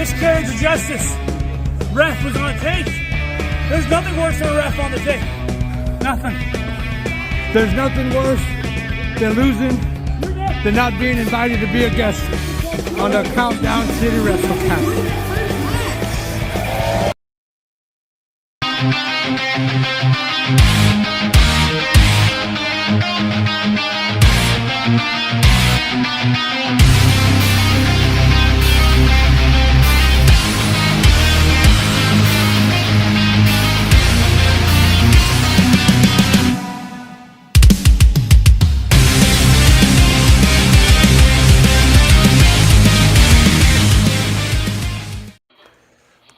Miscarriage of justice. Ref was on tape. There's nothing worse than a ref on the tape. Nothing. There's nothing worse than losing, than not being invited to be a guest on the Countdown City WrestleCast.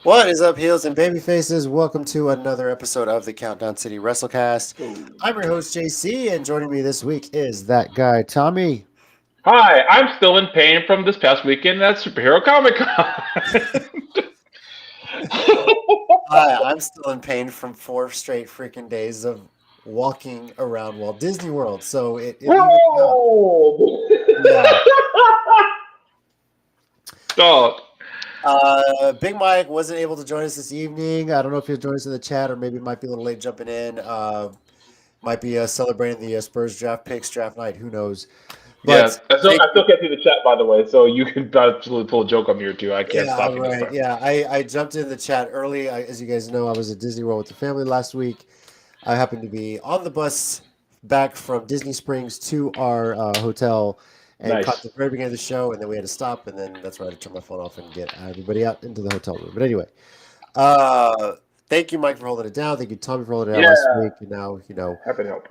What is up, heels and baby faces? Welcome to another episode of the Countdown City WrestleCast. I'm your host, JC, and joining me this week is that guy, Tommy. Hi, I'm still in pain from this past weekend at Superhero Comic Con. Hi, I'm still in pain from 4 straight freaking days of walking around Walt Disney World. So it Whoa! Yeah. Dog. Big Mike wasn't able to join us this evening. I don't know if he'll join us in the chat or maybe might be a little late jumping in. Might be celebrating the Spurs draft picks draft night. Who knows? But I still can't see the chat, by the way, so you can absolutely pull a joke on me or two. I can't stop you. Right. Yeah, I jumped in the chat early. As you guys know, I was at Disney World with the family last week. I happened to be on the bus back from Disney Springs to our hotel and caught the very beginning of the show, and then we had to stop, and then that's where I had to turn my phone off and get everybody out into the hotel room. But anyway, thank you, Mike, for holding it down. Thank you, Tommy, for holding it down last week. And now, happy to help.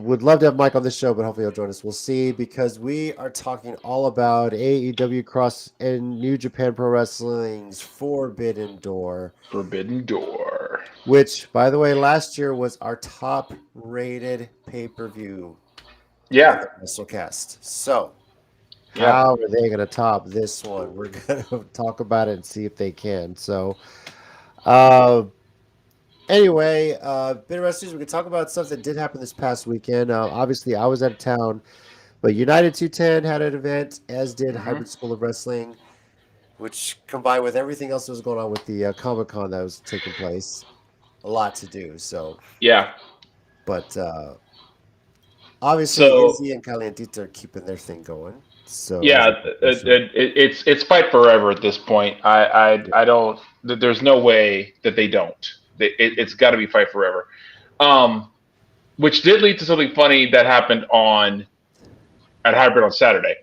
Would love to have Mike on this show, but hopefully he'll join us. We'll see, because we are talking all about AEW Cross and New Japan Pro Wrestling's Forbidden Door. Forbidden Door. Which, by the way, last year was our top-rated pay-per-view. Yeah. WrestleCast. So, how are they going to top this one? We're going to talk about it and see if they can. So, anyway, bit of wrestlers, we can talk about stuff that did happen this past weekend. Obviously, I was out of town, but United 210 had an event, as did Hybrid School of Wrestling, which combined with everything else that was going on with the Comic-Con that was taking place. A lot to do. So, but obviously, Izzy and Calientita are keeping their thing going. So it's fight forever at this point. I don't. There's no way that they don't. It's got to be fight forever. Which did lead to something funny that happened at Hybrid on Saturday.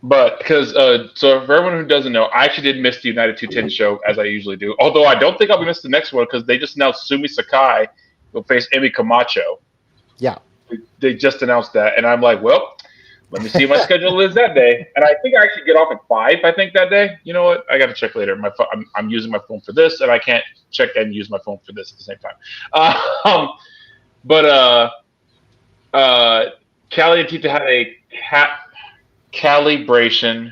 But because so for everyone who doesn't know, I actually did miss the United 210 show, as I usually do. Although I don't think I'll be missing the next one, because they just announced Sumi Sakai will face Emi Camacho. Yeah. They just announced that, and I'm like, well, let me see what my schedule is that day. And I think I actually get off at 5, I think, that day. You know what? I got to check later. I'm using my phone for this, and I can't check and use my phone for this at the same time. Callie and Tita had a calibration,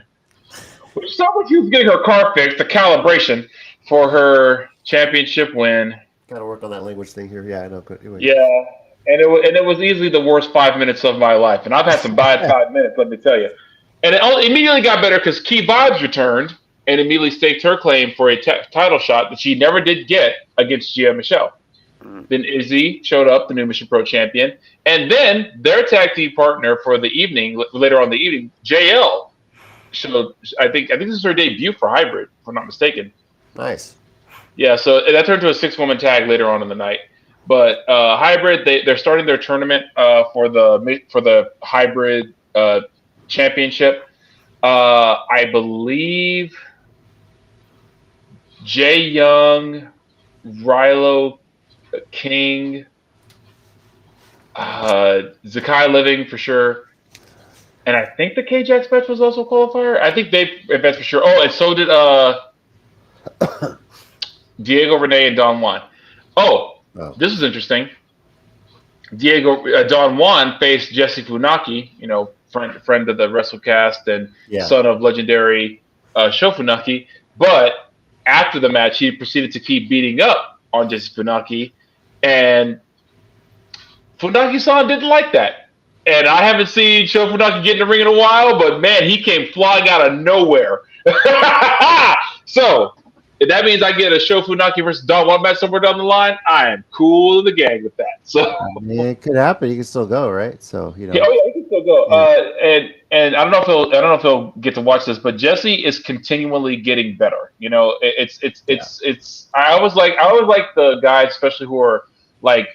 which sounds like she was getting her car fixed, the calibration for her championship win. Got to work on that language thing here. Yeah, I know. Anyway. Yeah. And it was easily the worst 5 minutes of my life. And I've had some bad 5 minutes, let me tell you. And it immediately got better because Key Vibes returned and immediately staked her claim for a title shot that she never did get against Gia Michelle. Then Izzy showed up, the new Mission Pro champion. And then their tag team partner for the evening, later on in the evening, JL, showed, I think this is her debut for Hybrid, if I'm not mistaken. Nice. Yeah, so that turned to a 6-woman tag later on in the night. But Hybrid, they're starting their tournament for the Hybrid championship. I believe Jay Young, Rilo King, Zakai Living for sure, and I think the K-Jax match was also a qualifier. I think they advanced for sure. Oh, and so did Diego Renee and Don Juan. This is interesting. Don Juan faced Jesse Funaki, friend of the WrestleCast and son of legendary Sho Funaki. But after the match, he proceeded to keep beating up on Jesse Funaki, and Funaki-san didn't like that. And I haven't seen Sho Funaki get in the ring in a while, but man, he came flying out of nowhere So if that means I get a Shofunaki versus Don Juan match somewhere down the line, I am cool in the gang with that. So I mean, it could happen. You can still go, right? So yeah, oh yeah, he can still go. And I don't know if he'll get to watch this, but Jesse is continually getting better. You know, it's. I always like the guys, especially who are like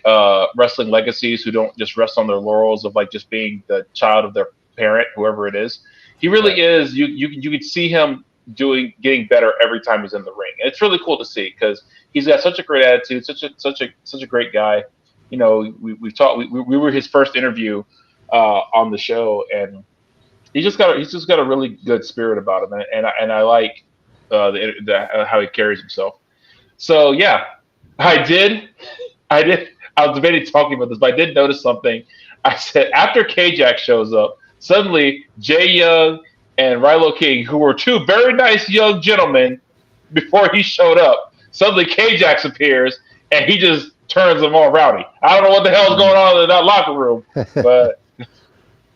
wrestling legacies, who don't just rest on their laurels of like just being the child of their parent, whoever it is. He really is. You can see him getting better every time he's in the ring. And it's really cool to see because he's got such a great attitude, such a great guy. You know, we've talked. We were his first interview on the show, and he's just got a really good spirit about him, and I like how he carries himself. So yeah, I was debating talking about this, but I did notice something. I said after K-Jack shows up, suddenly Jay Young and Rilo King, who were two very nice young gentlemen before he showed up, suddenly K-Jax appears and he just turns them all rowdy. I don't know what the hell's going on in that locker room, but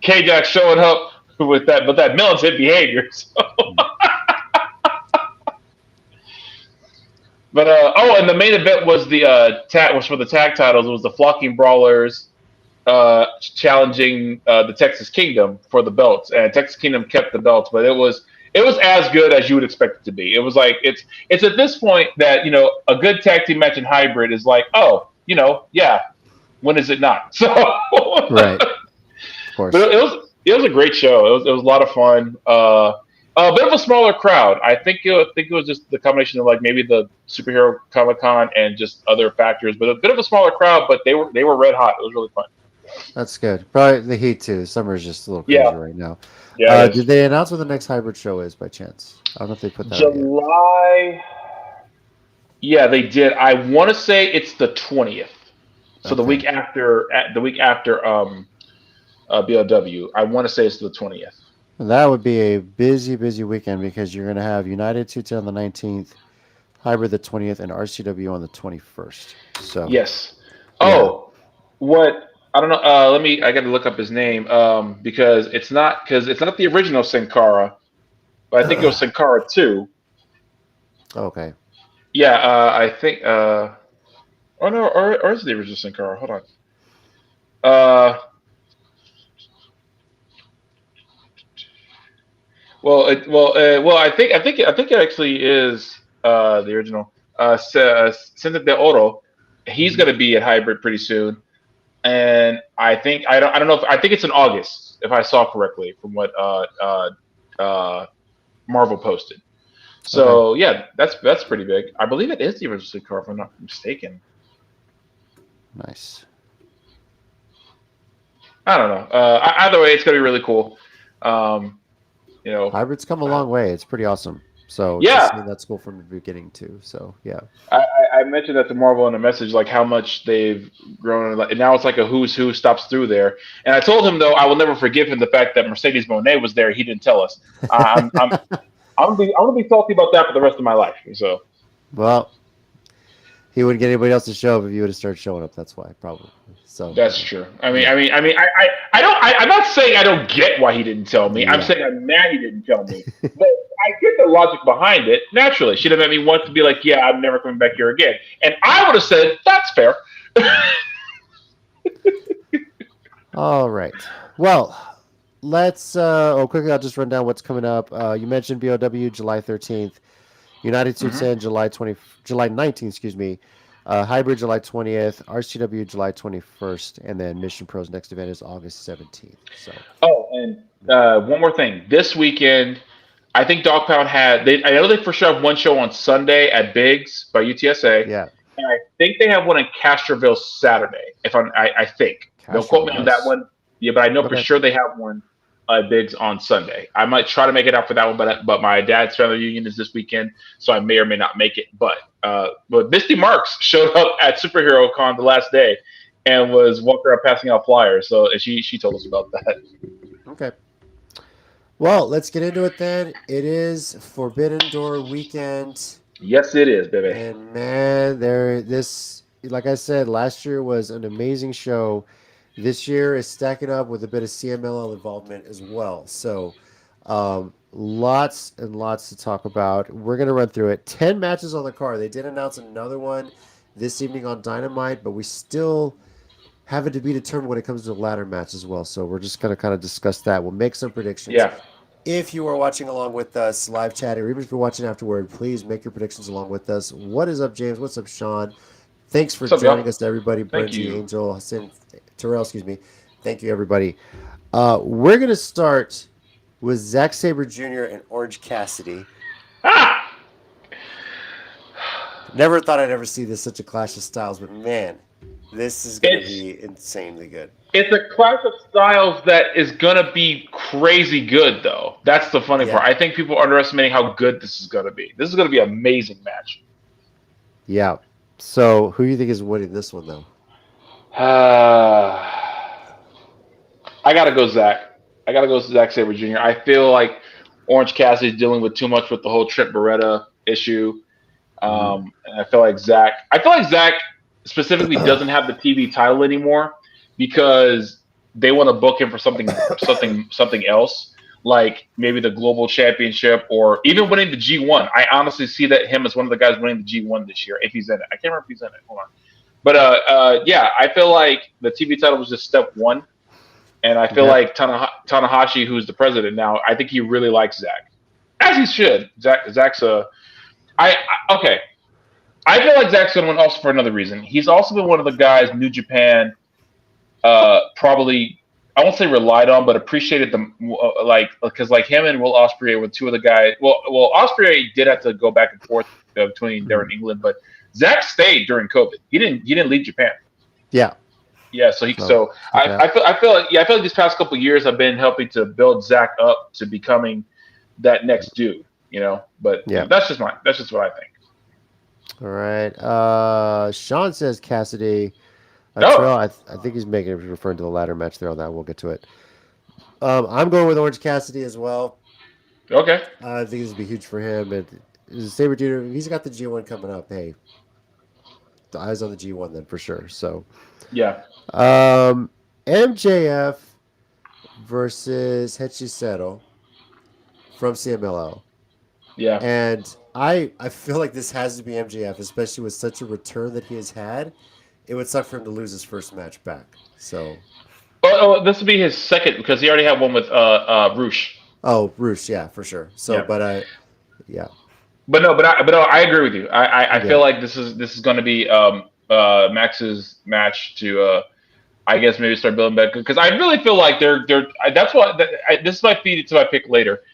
K-Jax showing up with that militant behavior. So. But and the main event was was for the tag titles. It was the Flocking Brawlers challenging the Texas Kingdom for the belts, and Texas Kingdom kept the belts, but it was as good as you would expect it to be. It was like it's at this point that a good tag team match in hybrid is like, oh, yeah, when is it not? So right, of course. But it was a great show. It was a lot of fun. A bit of a smaller crowd. I think it was just the combination of like maybe the Superhero Comic-Con and just other factors, but a bit of a smaller crowd. But they were red hot. It was really fun. That's good. Probably the heat too. Summer's just a little crazy right now. Yeah. Did they announce what the next hybrid show is by chance? I don't know if they put that out yet. July. Yeah, they did. I want to say it's the 20th. So the week after BLW. I want to say it's the 20th. That would be a busy weekend because you're going to have United 210 on the 19th, Hybrid the 20th, and RCW on the 21st. So yes. Oh, what? I don't know. I got to look up his name because it's not the original Sin Cara, but I think it was Sin Cara 2. Okay. Yeah, I think. Oh no, or is it the original Sin Cara? Hold on. I think it actually is the original. Cinta de Oro. He's going to be at Hybrid pretty soon, and I think I don't know if I think it's in August if I saw correctly from what Marvel posted. So yeah, that's pretty big. I believe it is the original car if I'm not mistaken. Nice. I don't know. Either way, it's going to be really cool. Hybrid's come a long way. It's pretty awesome. So yeah, that's cool from the beginning too. So yeah, I mentioned that to Marvel in a message, like how much they've grown, and now it's like a who's who stops through there. And I told him though I will never forgive him the fact that Mercedes Moné was there. He didn't tell us. I'm gonna be salty about that for the rest of my life. So well, he wouldn't get anybody else to show up if you would have started showing up. That's why probably. So that's true. I'm not saying I don't get why he didn't tell me. Yeah. I'm saying I'm mad he didn't tell me. But I get the logic behind it. Naturally, she'd have made me want to be like, yeah, I'm never coming back here again. And I would have said, that's fair. All right. Well, let's quickly I'll just run down what's coming up. You mentioned BOW July 13th, United 210 July 19th, excuse me. Hybrid July 20th, RCW July 21st, and then Mission Pro's next event is August 17th. So. Oh, and one more thing. This weekend, I think Dog Pound I know they for sure have one show on Sunday at Biggs by UTSA. Yeah. And I think they have one in Castroville Saturday. I think. Don't quote me on that one. Yeah, but I know for sure they have one at Biggs on Sunday. I might try to make it out for that one, but my dad's family reunion is this weekend, so I may or may not make it. But Misty Marks showed up at Superhero Con the last day and was walking around passing out flyers. So she told us about that. Okay. Well, let's get into it then. It is Forbidden Door weekend. Yes, it is, baby. And man, like I said, last year was an amazing show. This year is stacking up with a bit of CMLL involvement as well. So a lots and lots to talk about. We're going to run through it. 10 matches on the card. They did announce another one this evening on Dynamite, but we still have it to be determined when it comes to the ladder match as well. So we're just going to kind of discuss that. We'll make some predictions. Yeah. If you are watching along with us, live chatting, or even if you're watching afterward, please make your predictions along with us. What is up, James? What's up, Sean? Thanks for joining us, everybody. Brenty, Angel, Hassan, Terrell, excuse me. Thank you, everybody. We're going to start with Zack Sabre Jr. and Orange Cassidy. Never thought I'd ever see this, such a clash of styles, but man, this is going to be insanely good. It's a clash of styles that is going to be crazy good, though. That's the funny part. I think people are underestimating how good this is going to be. This is going to be an amazing match. Yeah. So, who do you think is winning this one, though? I got to go Zack. I got to go Zack Sabre Jr. I feel like Orange Cassidy is dealing with too much with the whole Trent Beretta issue. And I feel like Zack specifically doesn't have the TV title anymore because they want to book him for something else, like maybe the Global Championship or even winning the G1. I honestly see that him as one of the guys winning the G1 this year if he's in it. I can't remember if he's in it. Hold on. But yeah, I feel like the TV title was just step one. And I feel like Tanahashi, who's the president now, I think he really likes Zack, as he should. Zack's okay. I feel like Zack's going to win also for another reason. He's also been one of the guys New Japan probably, I won't say relied on, but appreciated them because him and Will Ospreay were two of the guys. Well, Ospreay did have to go back and forth between there and England, but Zack stayed during COVID. He didn't leave Japan. Yeah. Yeah, I feel like these past couple of years have been helping to build Zack up to becoming that next dude, But that's just what I think. All right. Sean says Cassidy. Terrell, I think he's referring to the ladder match there on that. We'll get to it. I'm going with Orange Cassidy as well. Okay. I think this would be huge for him. And Sabre Jr., he's got the G1 coming up. Hey, the eyes on the G1 then for sure. So. Yeah. MJF versus Hechiseto from CMLL. Yeah. And I feel like this has to be MJF, especially with such a return that he has had. It would suck for him to lose his first match back. So. Oh, this would be his second because he already had one with Roosh. Oh, Roosh, yeah, for sure. So, yeah. But yeah. But I agree with you. I feel like this is going to be Max's match to I guess maybe start building back because I really feel like that's what this might feed into my pick later.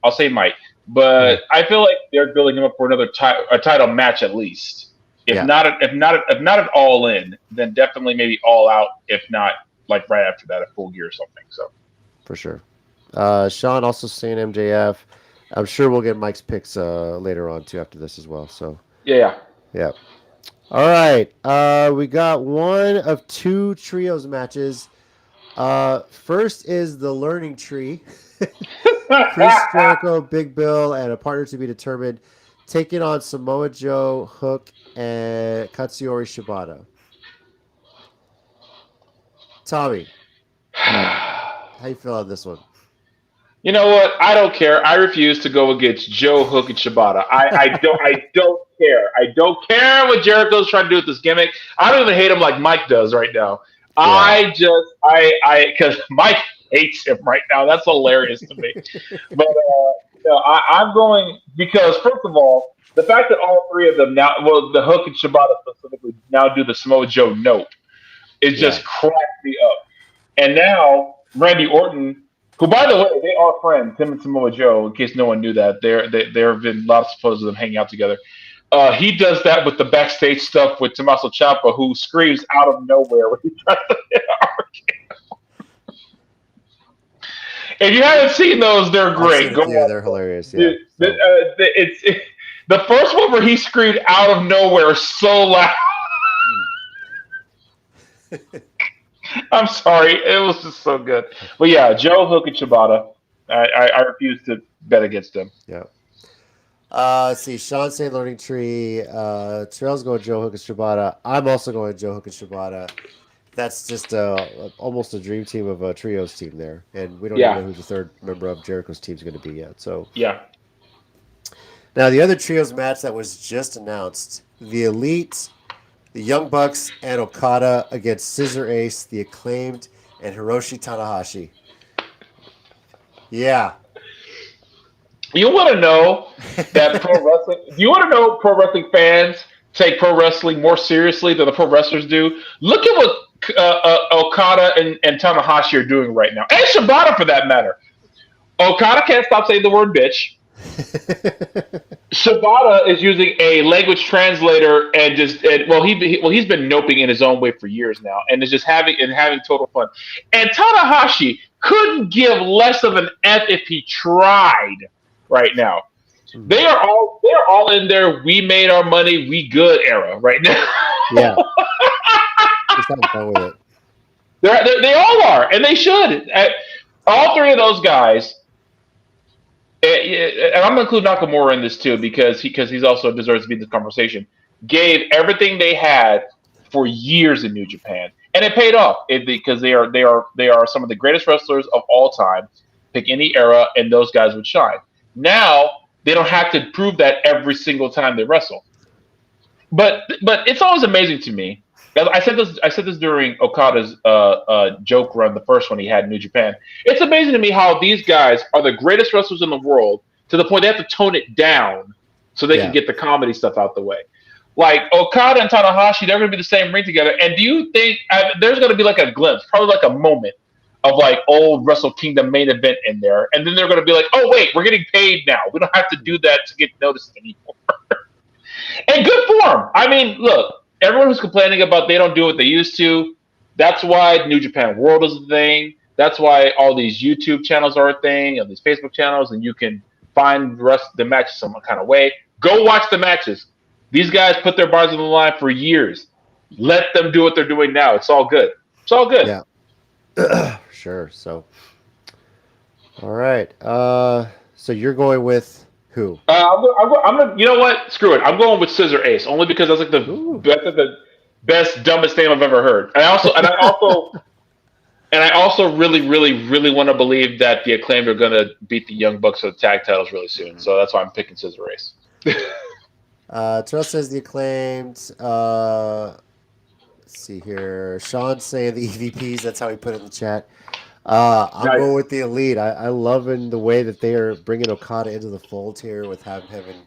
I'll say might, but I feel like they're building him up for another a title match at least. If not at All In, then definitely maybe All Out. If not, like right after that, a Full Gear or something. So for sure. Sean also saying MJF. I'm sure we'll get Mike's picks later on too after this as well. So yeah. All right, we got one of two trios matches. First is the Learning Tree. Chris Jericho, Big Bill, and a partner to be determined, taking on Samoa Joe, Hook, and Katsuyori Shibata. Tommy, how you feel on this one? You know what? I don't care. I refuse to go against Joe, Hook, and Shibata. I don't care. I don't care what Jericho's trying to do with this gimmick. I don't even hate him like Mike does right now. Yeah. Because Mike hates him right now. That's hilarious to me. But I'm going because first of all, the fact that all three of them now, the Hook and Shibata specifically now do the Samoa Joe note, it just cracks me up. And now Randy Orton. Who, by the way, they are friends, him and Samoa Joe, in case no one knew that. There have been lots of photos of them hanging out together. He does that with the backstage stuff with Tommaso Ciampa, who screams out of nowhere when he tries to hit RKO. If you haven't seen those, they're great. They're hilarious. Yeah. It's the first one where he screamed out of nowhere so loud. I'm sorry. It was just so good. But yeah, Joe, Hook, and Shibata. I refuse to bet against them. Yeah. Let's see. Sean saying Learning Tree. Terrell's going Joe, Hook, and Shibata. I'm also going Joe, Hook, and Shibata. that's just almost a dream team of a trios team there, and we don't even Yeah, know who the third member of Jericho's team is going to be yet. So yeah. now the other trios match that was just announced: the Elite, the Young Bucks, and Okada against Scissor Ace, the Acclaimed, and Hiroshi Tanahashi. Yeah. You want to know that pro wrestling? You want to know pro wrestling fans take pro wrestling more seriously than the pro wrestlers do? Look at what Okada and Tanahashi are doing right now, and Shibata for that matter. Okada can't stop saying the word bitch. Shibata is using a language translator and he's been noping in his own way for years now, and is just having total fun. And Tanahashi couldn't give less of an F if he tried. Right now, they are all in their "we made our money, we good" era right now. Yeah. Just have fun with it. They all are, and they should. All three of those guys. And I'm going to include Nakamura in this too because he's also deserves to be in this conversation. Gave everything they had for years in New Japan, and it paid off because they are some of the greatest wrestlers of all time. Pick any era, and those guys would shine. Now they don't have to prove that every single time they wrestle. But it's always amazing to me. I said this during Okada's joke run, the first one he had in New Japan. It's amazing to me how these guys are the greatest wrestlers in the world to the point they have to tone it down so they can get the comedy stuff out the way. Like Okada and Tanahashi, they're going to be the same ring together. And do you think there's going to be like a glimpse, probably like a moment of like old Wrestle Kingdom main event in there, and then they're going to be like, "Oh wait, we're getting paid now. We don't have to do that to get noticed anymore." And good for them. I mean, look, everyone who's complaining about they don't do what they used to, that's why New Japan World is a thing. That's why all these YouTube channels are a thing, and these Facebook channels, and you can find the rest of the matches some kind of way. Go watch the matches. These guys put their bars on the line for years. Let them do what they're doing now. It's all good. It's all good. Yeah. Sure. So, all right. So you're going with who? I'm gonna. You know what? Screw it. I'm going with Scissor Ace only because that's like the best, dumbest name I've ever heard. And I also really, really, really want to believe that the Acclaimed are gonna beat the Young Bucks for the tag titles really soon. So that's why I'm picking Scissor Ace. Terrell says the Acclaimed. Let's see here. Sean's saying the EVPs. That's how he put it in the chat. I'm going with the Elite. I loving the way that they are bringing Okada into the fold here with having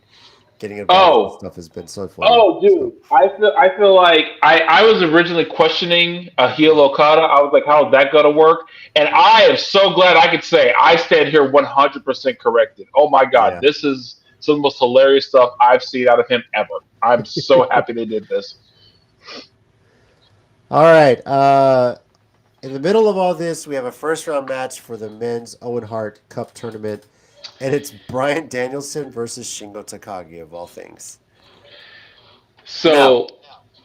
getting involved and stuff has been so fun. Oh, dude, so. I feel like I was originally questioning a heel Okada. I was like, how is that going to work? And I am so glad I could say I stand here 100% corrected. Oh my God, This is some of the most hilarious stuff I've seen out of him ever. I'm so happy they did this. All right. In the middle of all this, we have a first-round match for the men's Owen Hart Cup tournament, and it's Bryan Danielson versus Shingo Takagi, of all things. So, now,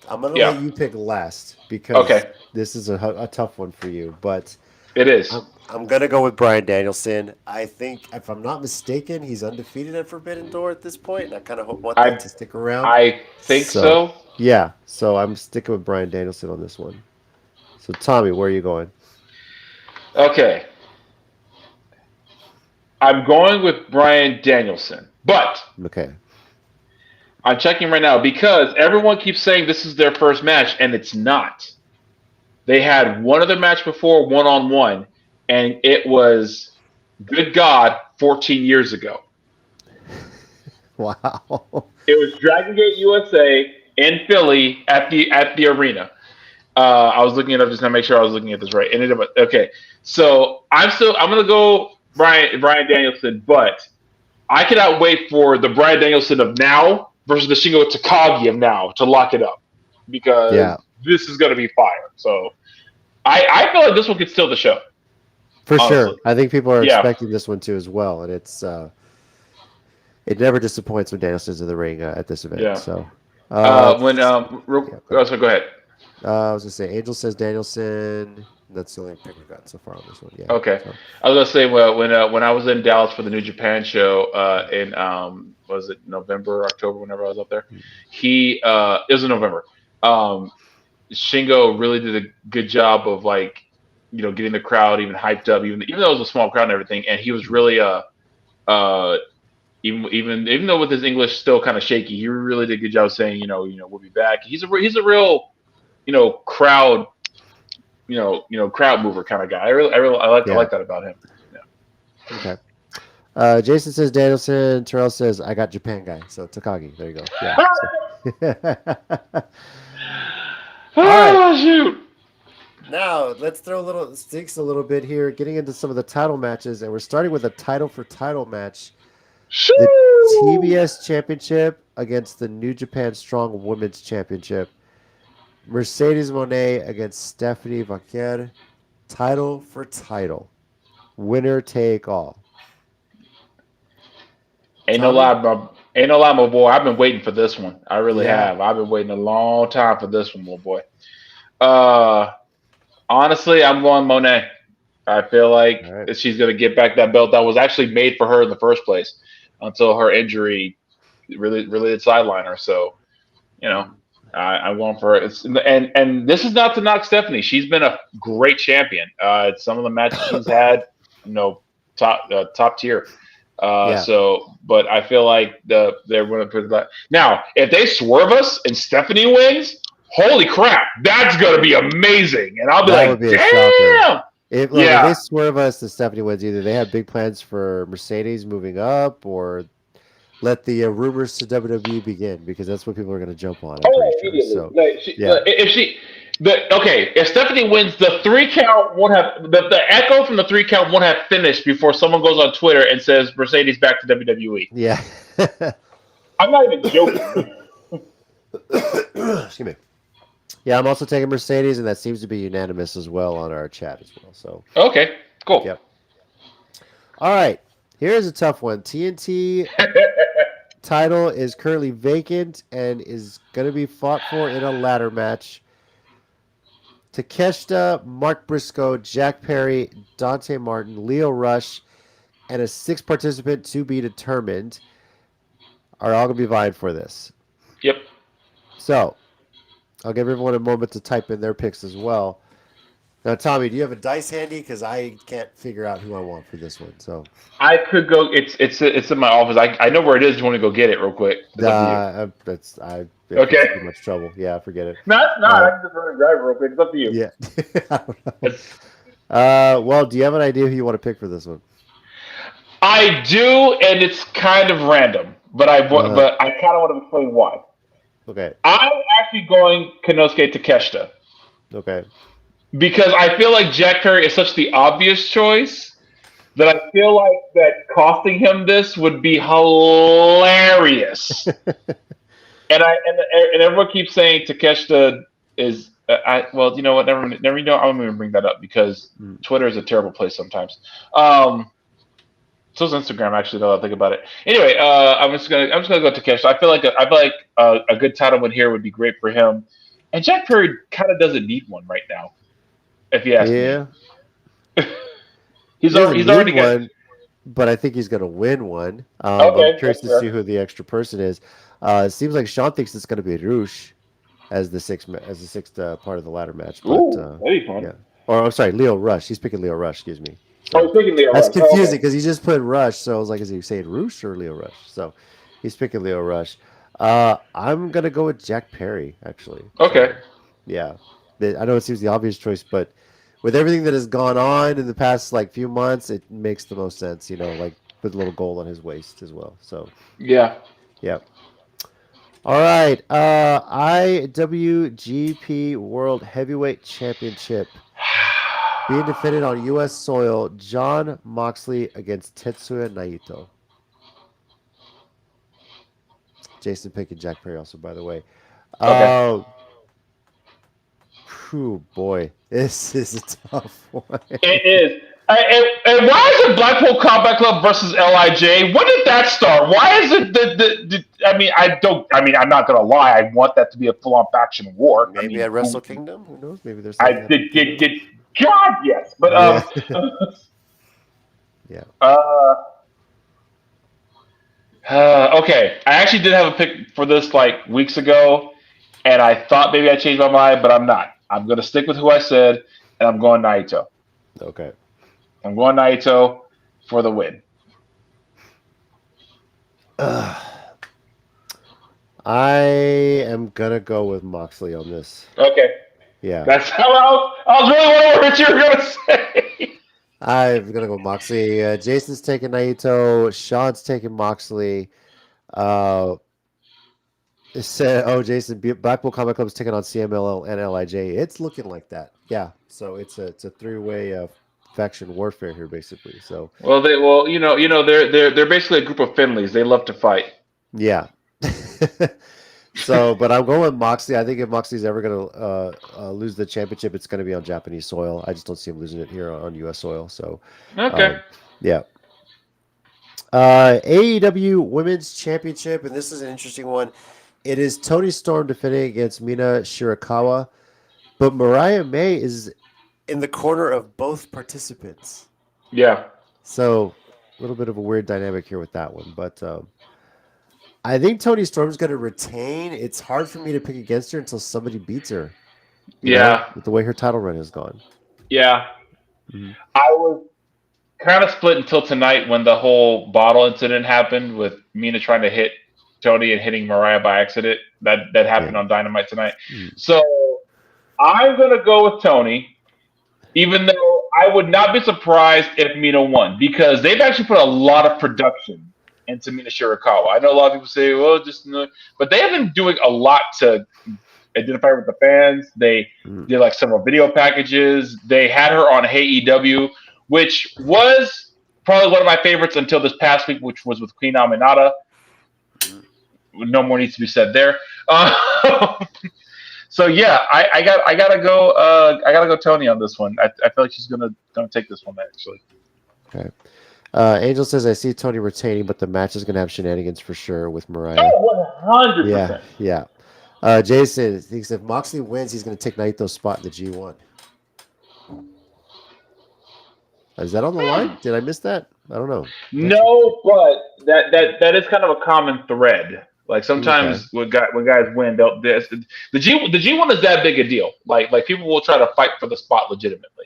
I'm going to let you pick last because this is a tough one for you. But it is. I'm going to go with Bryan Danielson. I think, if I'm not mistaken, he's undefeated at Forbidden Door at this point, and I kind of want that to stick around. I think so. Yeah, so I'm sticking with Bryan Danielson on this one. So, Tommy, where are you going? Okay. I'm going with Bryan Danielson, but I'm checking right now because everyone keeps saying this is their first match, and it's not. They had one other match before, one-on-one, and it was, good God, 14 years ago. Wow. It was Dragon Gate USA in Philly at the arena. I was looking it up just to make sure I was looking at this right. Okay, so I'm gonna go Bryan Danielson, but I cannot wait for the Bryan Danielson of now versus the Shingo Takagi of now to lock it up because this is gonna be fire. So I feel like this one could steal the show. For sure, I think people are expecting this one too as well, and it's it never disappoints when Danielson's in the ring at this event. Yeah. So so go ahead. I was gonna say Angel says Danielson. That's the only pick we've got so far on this one. Yeah. Okay. So. I was gonna say when I was in Dallas for the New Japan show in was it November, October, whenever I was up there, it was in November. Shingo really did a good job of getting the crowd even hyped up, even though it was a small crowd and everything. And he was really even though with his English still kind of shaky, he really did a good job saying, we'll be back. He's a real, crowd, crowd mover kind of guy. I like that about him. Yeah. Okay. Jason says Danielson. Terrell says I got Japan guy. So Takagi. There you go. Yeah. All right. Shoot. Now let's throw a little sticks a little bit here, getting into some of the title matches, and we're starting with a title for title match. Shoo! The TBS Championship against the New Japan Strong Women's Championship. Mercedes Moné against Stephanie Vaquer. Title for title. Winner take all. Ain't no lie, my boy. I've been waiting for this one. I really have. I've been waiting a long time for this one, little boy. Honestly, I'm going Monet. I feel like she's going to get back that belt that was actually made for her in the first place until her injury really did sideline her. So, I'm going for her. And this is not to knock Stephanie. She's been a great champion. Some of the matches she's had, top tier. So, but I feel like they're going to put that. Now, if they swerve us and Stephanie wins, holy crap, that's going to be amazing. And I'll be damn. If they swerve us and Stephanie wins, either they have big plans for Mercedes moving up or let the rumors to WWE begin, because that's what people are going to jump on. If Stephanie wins, the 3 count won't have the echo from the 3 count won't have finished before someone goes on Twitter and says Mercedes back to WWE. Yeah. I'm not even joking. Excuse me. Yeah, I'm also taking Mercedes, and that seems to be unanimous as well on our chat as well. So okay, cool. Yep. All right, here's a tough one. TNT title is currently vacant and is going to be fought for in a ladder match. Takeshita, Mark Briscoe, Jack Perry, Dante Martin, Leo Rush, and a 6th participant to be determined are all going to be vying for this. Yep. So, I'll give everyone a moment to type in their picks as well. Now, Tommy, do you have a dice handy? Because I can't figure out who I want for this one. So I could go. It's in my office. I know where it is. You want to go get it real quick? It's okay. Too much trouble. Yeah, forget it. No, I can just run and grab it real quick. It's up to you. Yeah. I don't know. Well, do you have an idea who you want to pick for this one? I do, and it's kind of random, but I kind of want to explain why. Okay. I'm actually going Konosuke Takeshita. Okay. Because I feel like Jack Perry is such the obvious choice that I feel like that costing him this would be hilarious. and everyone keeps saying Takeshita is well, you know what? Never. I'm going to bring that up because Twitter is a terrible place sometimes. So is Instagram, actually, though I think about it. Anyway, I'm just gonna go Takeshita. I feel like a good title win here would be great for him. And Jack Perry kind of doesn't need one right now, if you ask me. he's already got one, but I think he's gonna win one. Okay, I'm curious to see who the extra person is. It seems like Sean thinks it's gonna be Rush as the sixth part of the ladder match. But, ooh, that'd be fun. Yeah. Or I'm sorry, Leo Rush. He's picking Leo Rush. Excuse me. So, I was thinking Leo that's Rush. confusing because he just put Rush, so I was like, is he saying Rush or Leo Rush? So he's picking Leo Rush. I'm gonna go with Jack Perry, actually. Okay. Yeah, I know it seems the obvious choice, but with everything that has gone on in the past few months, it makes the most sense. With a little gold on his waist as well. So yeah. All right, IWGP World Heavyweight Championship. Being defended on U.S. soil, Jon Moxley against Tetsuya Naito. Jason picking Jack Perry also, by the way. Okay. Boy, this is a tough one. It is. And why is it Blackpool Combat Club versus LIJ? When did that start? Why is it I'm not gonna lie. I want that to be a full-on faction war. Maybe at Wrestle Kingdom. Who knows? Maybe there's. I did get. God, yes, but yeah. Okay, I actually did have a pick for this weeks ago, and I thought maybe I changed my mind, but I'm not. I'm going to stick with who I said, and I'm going Naito. Okay. I'm going Naito for the win. I am gonna go with Moxley on this. Okay. Yeah. That's how I was really wondering what you were going to say. I'm gonna go with Moxley. Jason's taking Naito. Sean's taking Moxley. It said, "Oh, Jason, Blackpool Comic Club is taking on CMLL and LIJ. It's looking like that. Yeah. So it's a three-way faction warfare here, basically. So Well, they're basically a group of Finleys. They love to fight. yeah. So, but I'm going with Moxley. I think if Moxley's ever gonna lose the championship, it's gonna be on Japanese soil. I just don't see him losing it here on U.S. soil. So Okay. yeah. AEW Women's Championship, and this is an interesting one. It is Toni Storm defending against Mina Shirakawa, but Mariah May is in the corner of both participants. Yeah. So a little bit of a weird dynamic here with that one, but I think Toni Storm's going to retain. It's hard for me to pick against her until somebody beats her. You know, with the way her title run has gone. Yeah. Mm-hmm. I was kind of split until tonight when the whole bottle incident happened with Mina trying to hit Tony and hitting Mariah by accident. That happened on Dynamite tonight. Mm-hmm. So I'm going to go with Tony, even though I would not be surprised if Mina won, because they've actually put a lot of production into Mina Shirakawa. I know a lot of people say, well, but they have been doing a lot to identify with the fans. They did like several video packages. They had her on AEW, which was probably one of my favorites until this past week, which was with Queen Aminata. No more needs to be said there. So yeah, I gotta go Tony on this one. I feel like she's gonna take this one actually. Okay. Angel says, I see Tony retaining, but the match is going to have shenanigans for sure with Mariah. Oh, 100%. Yeah. Jason thinks if Moxley wins, he's going to take Naito's spot in the G1. Is that on the line? Did I miss that? I don't know. No, but that is kind of a common thread. Like sometimes when guys win, the G1 is that big a deal. Like people will try to fight for the spot legitimately.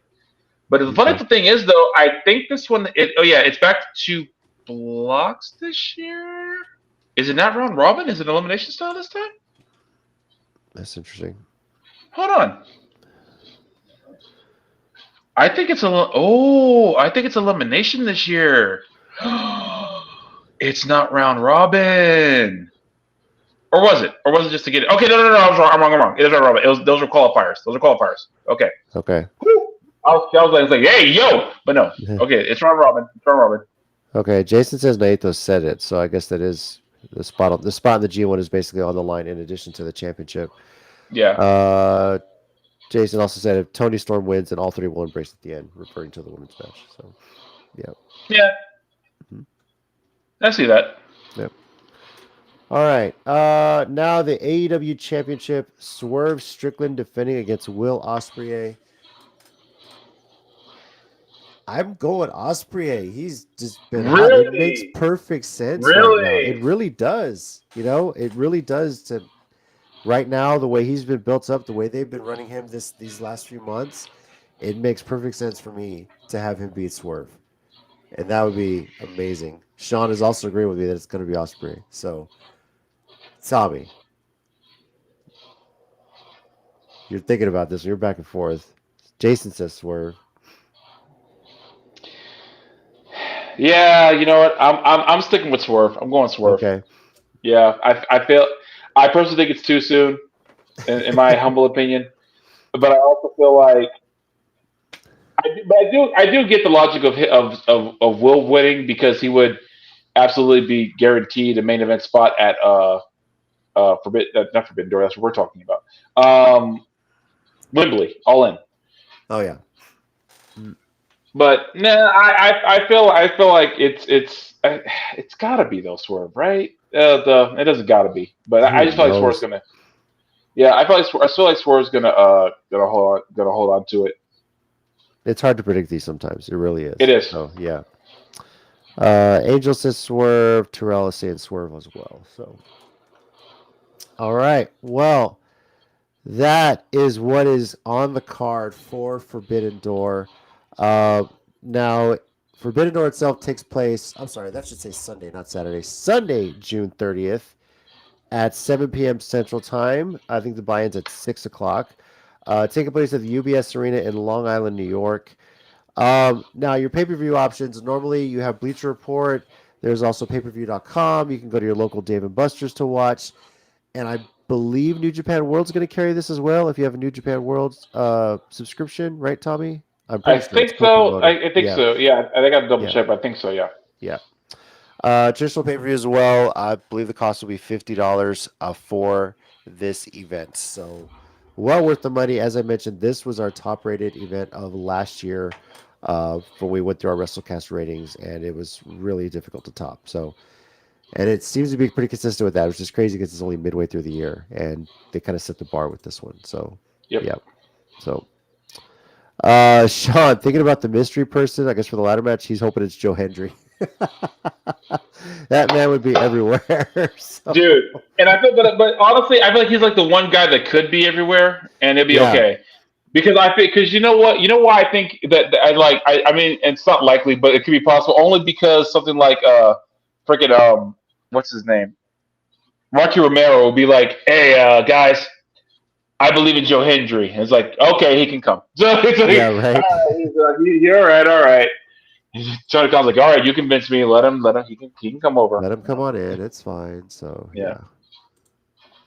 But the funny thing is, though, I think this one. It's back to blocks this year. Is it not round robin? Is it elimination style this time? That's interesting. Hold on. I think it's elimination this year. It's not round robin. Or was it? Or was it just to get it? Okay, no. I'm wrong. It is round robin. Those were qualifiers. Okay. Woo. I was like, hey, yo, but no. Okay, it's round robin. Okay, Jason says Naito said it, so I guess that is the spot. The spot in the G1 is basically on the line in addition to the championship. Yeah. Jason also said if Toni Storm wins, then all three will embrace at the end, referring to the women's match. So, yeah. Yeah. Mm-hmm. I see that. Yep. All right. Now the AEW Championship, Swerve Strickland defending against Will Ospreay. I'm going Ospreay. He's just been hot. It makes perfect sense right now. It really does. It really does. Right now, the way he's been built up, the way they've been running him these last few months, it makes perfect sense for me to have him beat Swerve. And that would be amazing. Sean is also agreeing with me that it's going to be Ospreay. So, Tommy, you're thinking about this. You're back and forth. Jason says Swerve. Yeah, you know what? I'm sticking with Swerve. I'm going Swerve. Okay. Yeah, I personally think it's too soon, in my humble opinion. But I also feel like I do get the logic of Will winning because he would absolutely be guaranteed a main event spot at not Forbidden Door. That's what we're talking about. Wembley, all in. Oh yeah. But nah, I feel like it's gotta be though Swerve, right? It doesn't gotta be, but I just feel like Swerve's gonna. Yeah, I feel like Swerve's gonna hold on to it. It's hard to predict these sometimes. It really is. It is. So yeah. Angel says Swerve. Terrell is saying Swerve as well. So. All right. Well, that is what is on the card for Forbidden Door. Uh, now, Forbidden Door itself takes place. I'm sorry, that should say Sunday, not Saturday. Sunday, June 30th at 7 p.m. Central Time. I think the buy-in's at 6 o'clock. Taking place at the UBS Arena in Long Island, New York. Now, your pay-per-view options, normally you have Bleacher Report. There's also pay-per-view.com. You can go to your local Dave & Buster's to watch. And I believe New Japan World's going to carry this as well if you have a New Japan World subscription, right, Tommy? I'm I pretty sure it's think so. co-promoted. I think so. Yeah, I think I double Yeah. check, but I think so. Yeah. Yeah. Traditional pay-per-view as well. I believe the cost will be $50 for this event. So well worth the money. As I mentioned, this was our top-rated event of last year when we went through our WrestleCast ratings, and it was really difficult to top. So, and it seems to be pretty consistent with that, which is crazy because it's only midway through the year, and they kind of set the bar with this one. So, Yep. yeah. So, Sean, thinking about the mystery person, I guess for the ladder match, he's hoping it's Joe Hendry. That man would be everywhere. So. Dude, and I feel, but honestly, I feel like he's like the one guy that could be everywhere, and it'd be Yeah. okay. Because I think, because you know what, why I think that I mean, it's not likely, but it could be possible only because something like freaking what's his name, Rocky Romero will be like, hey guys, I believe in Joe Hendry. And it's like, okay, he can come. So it's like, Yeah, right. he's like, you're all right. Tony Khan's like, all right, you convinced me. Let him. He can come over. Let him come on in. It's fine. So, Yeah.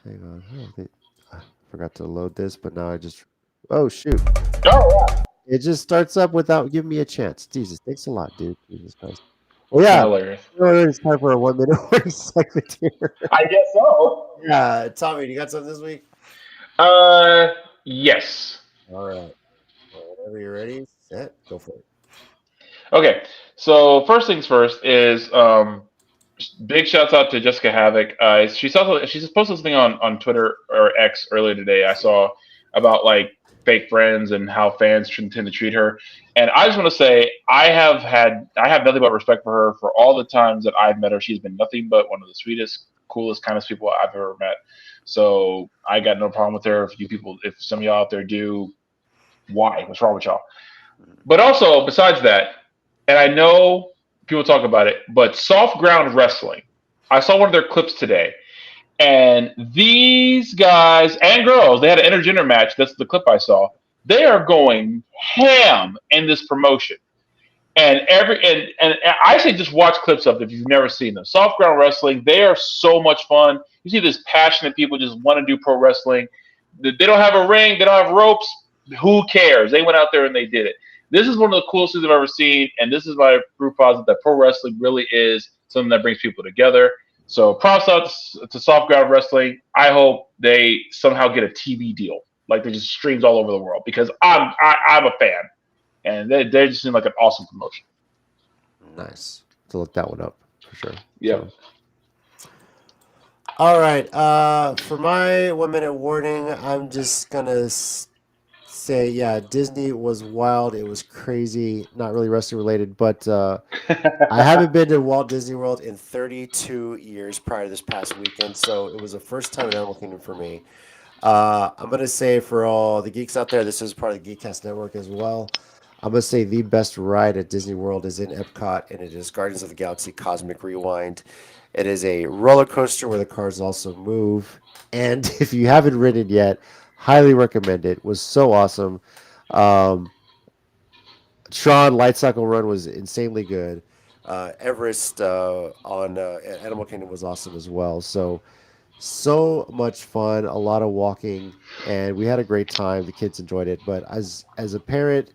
Hang on. I forgot to load this, but now I just. Oh, shoot. Oh yeah. It just starts up without giving me a chance. Jesus, thanks a lot, dude. Jesus Christ. Well, yeah. Hilarious. It's time for a 1 minute warning segment here. I guess so. Yeah. Tommy, you got something this week? Yes. All right. Whenever you're ready, set, go for it. Okay. So first things first is big shouts out to Jessica Havoc. She's posted something on Twitter or X earlier today. I saw about like fake friends and how fans should tend to treat her. And I just want to say I have nothing but respect for her for all the times that I've met her. She's been nothing but one of the sweetest, coolest, kindest people I've ever met. So I got no problem with her. If some of y'all out there do, why? What's wrong with y'all? But also, besides that, and I know people talk about it, but soft ground wrestling. I saw one of their clips today, and these guys and girls, they had an intergender match. That's the clip I saw. They are going ham in this promotion. And I say just watch clips of it if you've never seen them. Soft ground wrestling, they are so much fun. You see this passionate people just want to do pro wrestling. They don't have a ring, they don't have ropes. Who cares? They went out there and they did it. This is one of the coolest things I've ever seen, and this is my proof positive that pro wrestling really is something that brings people together. So props out to soft ground wrestling. I hope they somehow get a TV deal, like they just streams all over the world, because I'm a fan. And they just seem like an awesome promotion. Nice. To look that one up for sure. Yeah. So. All right. For my 1 minute warning, I'm just gonna say, yeah, Disney was wild. It was crazy. Not really wrestling related, but I haven't been to Walt Disney World in 32 years prior to this past weekend, so it was the first time in Animal Kingdom for me. I'm gonna say for all the geeks out there, this is part of the Geekcast Network as well. I'm going to say the best ride at Disney World is in Epcot, and it is Guardians of the Galaxy Cosmic Rewind. It is a roller coaster where the cars also move. And if you haven't ridden it yet, highly recommend it. It was so awesome. Tron Light Cycle Run was insanely good. Everest on Animal Kingdom was awesome as well. So much fun, a lot of walking, and we had a great time. The kids enjoyed it. But as a parent,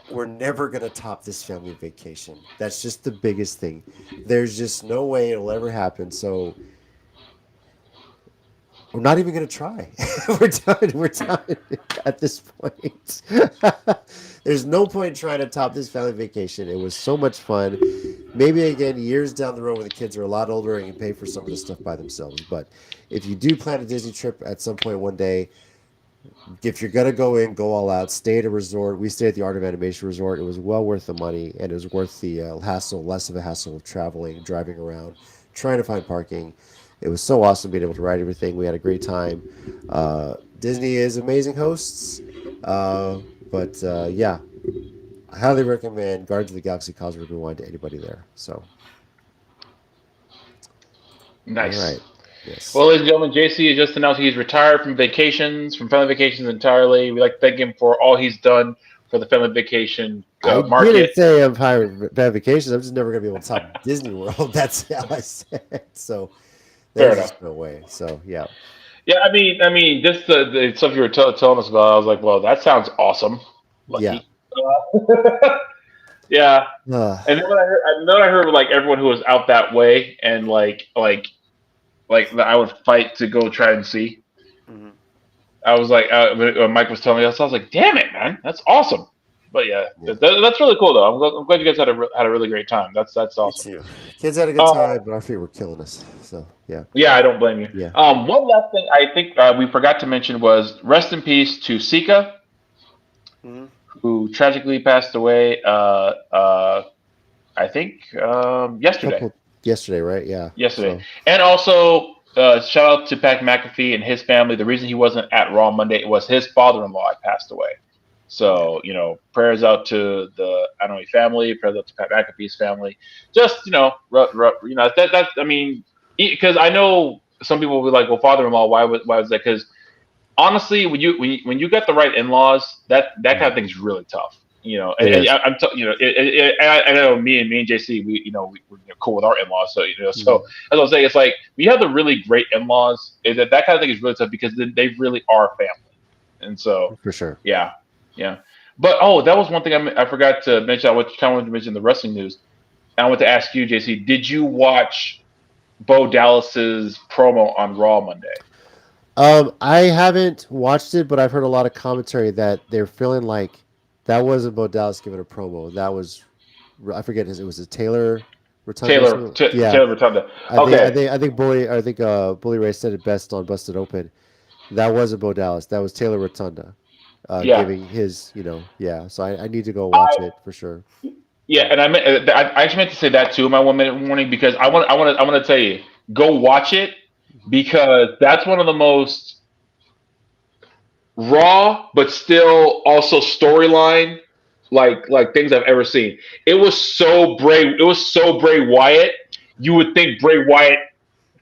we're never going to top this family vacation. That's just the biggest thing. There's just no way it'll ever happen. So we're not even going to try. We're done at this point. There's no point trying to top this family vacation. It was so much fun. Maybe again, years down the road when the kids are a lot older and can pay for some of this stuff by themselves. But if you do plan a Disney trip at some point one day, if you're going to go in, go all out, stay at a resort. We stayed at the Art of Animation Resort. It was well worth the money, and it was worth the hassle, less of a hassle of driving around, trying to find parking. it was so awesome being able to write everything. We had a great time. Disney is amazing hosts, but yeah, I highly recommend Guardians of the Galaxy Cosmic Rewind to anybody there. So, Nice. all right, yes. Well, ladies and gentlemen, JC has just announced he's retired from family vacations entirely. We'd like to thank him for all he's done for the family vacation I market. didn't say I'm hiring bad vacations. I'm just never going to be able to top Disney World. That's how I said. So there's just no way. So yeah. Yeah, I mean, just the stuff you were telling us about, I was like, well, that sounds awesome. Lucky. Yeah. Yeah. And then when I heard like everyone who was out that way and like I would fight to go try and see. Mhm. I was like, when Mike was telling me this, I was like, damn it, man, that's awesome. But yeah. That's really cool though. I'm glad you guys had a really great time. That's awesome. Me too. Kids had a good time, but our feet were killing us. So yeah. Yeah, I don't blame you. Yeah. One last thing I think we forgot to mention was rest in peace to Sika, who tragically passed away. I think yesterday. Yesterday, right? Yeah. Yesterday, and also shout out to Pat McAfee and his family. The reason he wasn't at Raw Monday was his father-in-law had passed away. So prayers out to the Anoa'i family. Prayers out to Pat McAfee's family. Just that I mean, because I know some people will be like, well, father-in-law, why was that? Because honestly, when you got the right in-laws, that kind of thing is really tough. And I know me and JC, we're cool with our in-laws, so so as I was saying, it's like we have the really great in-laws. That kind of thing is really tough because they really are family, and so for sure, yeah. But that was one thing I forgot to mention. I wanted to mention the wrestling news. I want to ask you, JC, did you watch Bo Dallas's promo on Raw Monday? I haven't watched it, but I've heard a lot of commentary that they're feeling like that wasn't Bo Dallas giving a promo. That was, I forget it was a Taylor Rotunda. Taylor Rotunda. Okay. I think Bully Ray said it best on Busted Open. That wasn't Bo Dallas. That was Taylor Rotunda. Giving his, So I need to go watch it for sure. Yeah, and I actually meant to say that too in my 1 minute warning because I want to tell you, go watch it because that's one of the most raw but still also storyline like things I've ever seen. It was so Bray Wyatt. You would think Bray Wyatt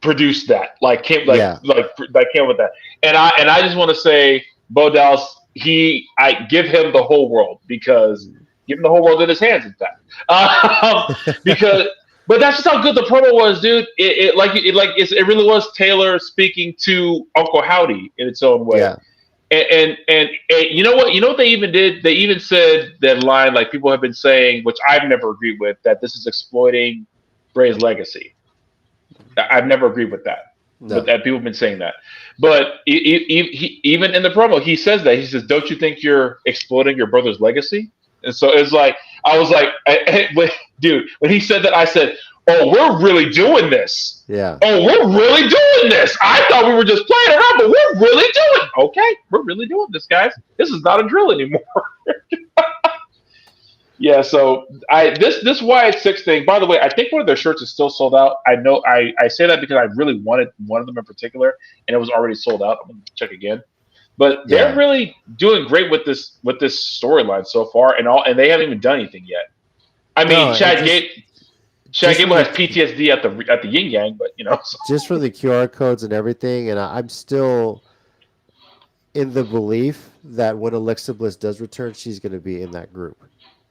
produced that. Came with that. And I just want to say Bo Dallas, I give him the whole world because give him the whole world in his hands, in fact. But that's just how good the promo was, dude. It really was Taylor speaking to Uncle Howdy in its own way. Yeah. And you know what? You know what they even did? They even said that line, like people have been saying, which I've never agreed with, that this is exploiting Bray's legacy. I've never agreed with that. No. But people have been saying that. But he even in the promo, he says that. He says, "Don't you think you're exploiting your brother's legacy?" And so it's like, I was like, dude, when he said that, I said, oh, we're really doing this. Yeah. Oh, we're really doing this. I thought we were just playing around, but we're really doing it. Okay, we're really doing this, guys. This is not a drill anymore. Yeah, so this Wyatt 6 thing, by the way, I think one of their shirts is still sold out. I know I say that because I really wanted one of them in particular, and it was already sold out. I'm going to check again. But they're really doing great with this storyline so far, and they haven't even done anything yet. I mean, Chad Gable has PTSD at the yin yang, but so. Just for the QR codes and everything, and I'm still in the belief that when Alexa Bliss does return, she's going to be in that group.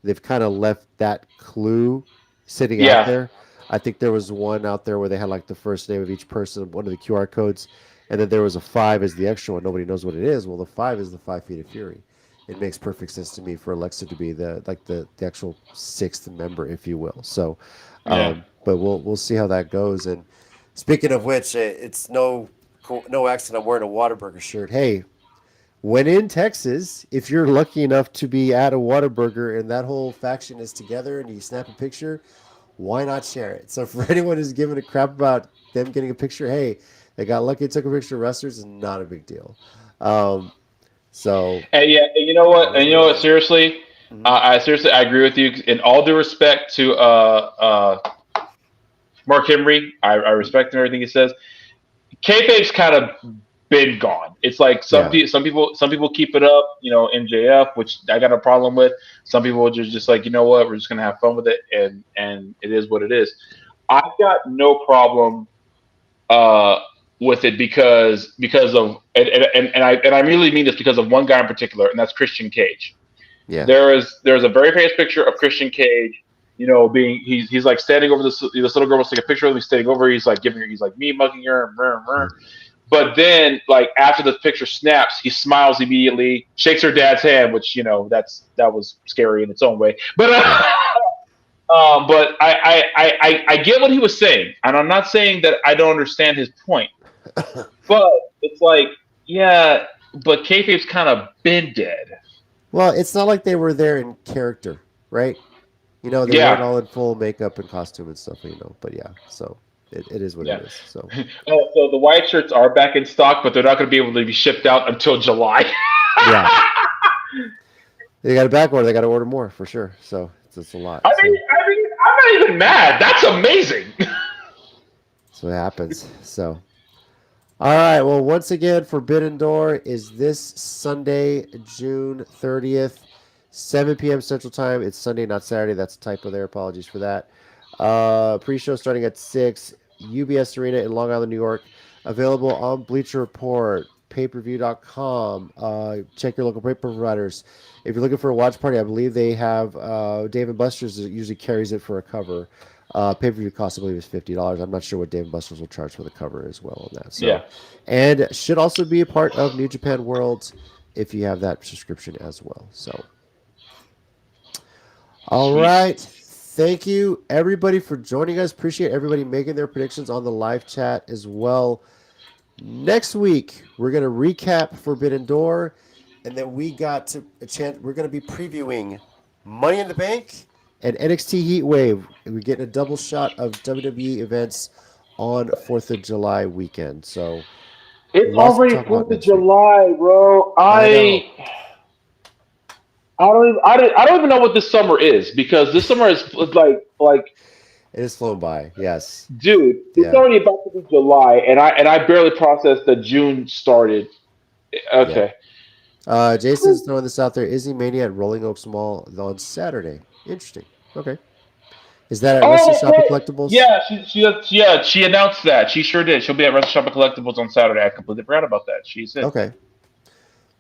They've kind of left that clue sitting out there. I think there was one out there where they had like the first name of each person, one of the QR codes. And then there was a 5 as the extra one. Nobody knows what it is. Well, the 5 is the 5 Feet of Fury. It makes perfect sense to me for Alexa to be the actual 6th member, if you will. So, but we'll see how that goes. And speaking of which, it's no accident I'm wearing a Whataburger shirt. Hey, when in Texas, if you're lucky enough to be at a Whataburger and that whole faction is together and you snap a picture, why not share it? So for anyone who's giving a crap about them getting a picture, hey. They got lucky, took a picture of wrestlers, and not a big deal. So. And you know what? Seriously, I agree with you. In all due respect to Mark Henry, I respect him, everything he says. kayfabe's kind of been gone. It's like some people keep it up. MJF, which I got a problem with. Some people are just like, you know what, we're just gonna have fun with it, and it is what it is. I've got no problem with it because of and I really mean this because of one guy in particular, and that's Christian Cage. Yeah. There's a very famous picture of Christian Cage. He's like standing over this little girl wants to take a picture of him. He's standing over. He's like me mugging her. But then, like after the picture snaps, he smiles immediately, shakes her dad's hand, which that was scary in its own way. But but I get what he was saying, and I'm not saying that I don't understand his point. But it's like, yeah, but kayfabe's kind of been dead. Well, it's not like they were there in character, right? They weren't all in full makeup and costume and stuff, But yeah, so it is what it is. So. So the white shirts are back in stock, but they're not going to be able to be shipped out until July. Yeah. They got a back order. They got to order more for sure. So it's a lot. I mean, I'm not even mad. That's amazing. That's what happens. So. All right. Well, once again, Forbidden Door is this Sunday, June 30th, 7 p.m. Central Time. It's Sunday, not Saturday. That's a typo there. Apologies for that. Pre-show starting at 6. UBS Arena in Long Island, New York. Available on Bleacher Report, payperview.com. Check your local paper providers. If you're looking for a watch party, I believe they have Dave & Buster's that usually carries it for a cover. Pay-per-view cost, I believe, is $50. I'm not sure what Dave & Buster's will charge for the cover as well on that. So, yeah. And should also be a part of New Japan World if you have that subscription as well. So, all right. Thank you, everybody, for joining us. Appreciate everybody making their predictions on the live chat as well. Next week, we're going to recap Forbidden Door, and then we got a chance. We're going to be previewing Money in the Bank and NXT Heatwave. And we're getting a double shot of WWE events on 4th of July weekend. So it's already 4th of July, bro. I don't even know what this summer is, because this summer is like it has flown by. Yes, dude, it's already about to be July, and I barely processed that June started. Okay. Yeah. Jason's throwing this out there. Izzy Mania at Rolling Oaks Mall on Saturday. Interesting. Okay. Is that at Wrestle Shop and Collectibles? Yeah, she announced that. She sure did. She'll be at Wrestle Shop and Collectibles on Saturday. I completely forgot about that. She said. Okay.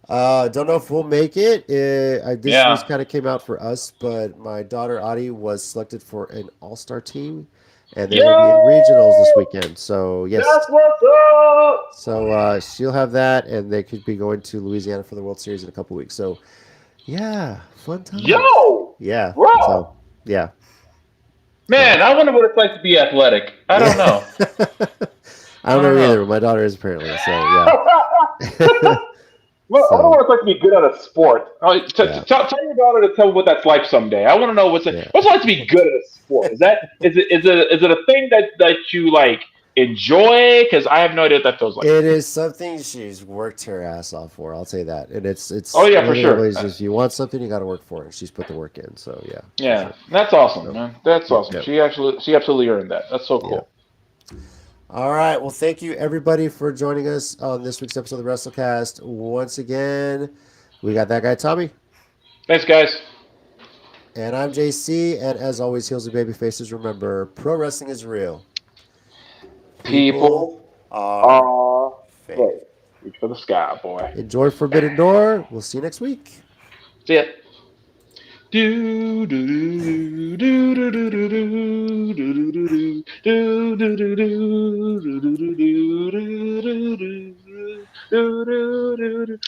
Don't know if we'll make it. This news kind of came out for us, but my daughter Adi was selected for an all-star team, and they're going to be in regionals this weekend. So yes, that's what's up. So she'll have that, and they could be going to Louisiana for the World Series in a couple weeks. So yeah, fun time. Yeah. Bro. So yeah. Man, I wonder what it's like to be athletic. I don't know. I don't know either. My daughter is apparently. So yeah. Well, I don't know what it's like to be good at a sport. Tell your daughter to tell me what that's like someday. I want to know what's it like to be good at a sport. Is it a thing that you like enjoy? Because I have no idea what that feels like. It is something she's worked her ass off for. I'll say that, and it's. Oh yeah, for sure. If you want something, you got to work for it. She's put the work in. So yeah. Yeah, sure. That's awesome, man. That's awesome. Yeah. She absolutely earned that. That's so cool. Yeah. All right. Well, thank you, everybody, for joining us on this week's episode of the WrestleCast. Once again, we got that guy, Tommy. Thanks, guys. And I'm JC. And as always, heels and baby faces, remember, pro wrestling is real. People are fake. Reach for the sky, boy. Enjoy Forbidden Door. We'll see you next week. See ya. Do do do do do do do do do do do do do do.